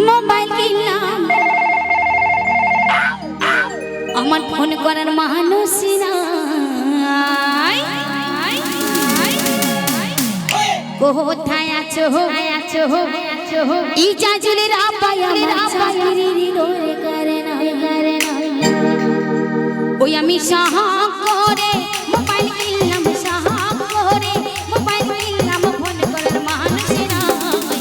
mobile কিনলাম আমার phone করার মানুষ নাই কোথায় আছো ইজাজুলের আপাই আমার চাকরির দরকার নাই ওই আমি সাহা করে মোবাইল কিনলাম সাহা করে মোবাইল কিনলাম ফোন করার মানুষ নাই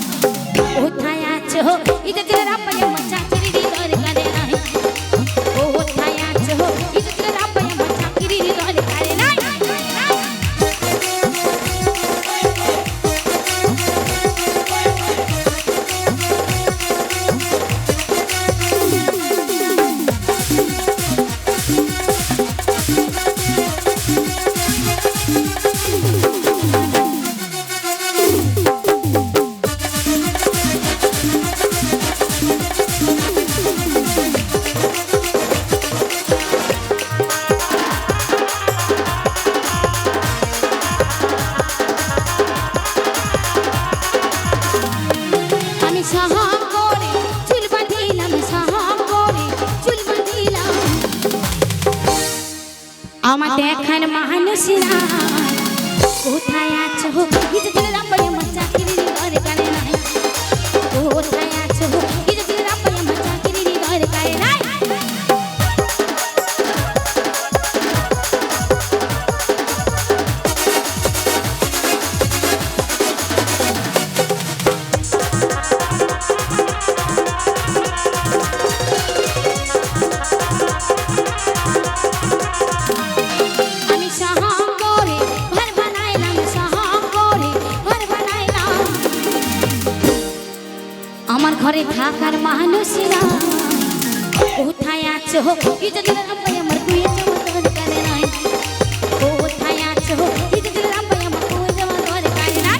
কোথায় আছো ইজাজুলের আপাই আমার চাকরির দরকার নাই কোথায় আছো ইজাজুলের আপাই আমার চাকরির দরকার নাই আমার দেখার মানুষ নাই কোথায় আছো ইজাজুলের আপাই আমার চাকরির দরকার নাই কোথায় আছো ইজাজুলের আপাই আমার চাকরির দরকার নাই আমার ঘরে থাকার মানুষ নাই কোথায় আছো ইজাজুলের আপাই আমার কুয়ে যাওয়ার দরকার নাই কোথায় আছো ইজাজুলের আপাই আমার কুয়ে যাওয়ার দরকার নাই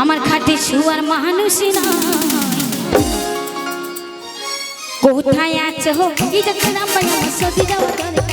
আমার খাটে শুয়ার মানুষ নাই কোথায় আছো ইজাজুলের আপাই আমার সত্যি যাওয়ার দরকার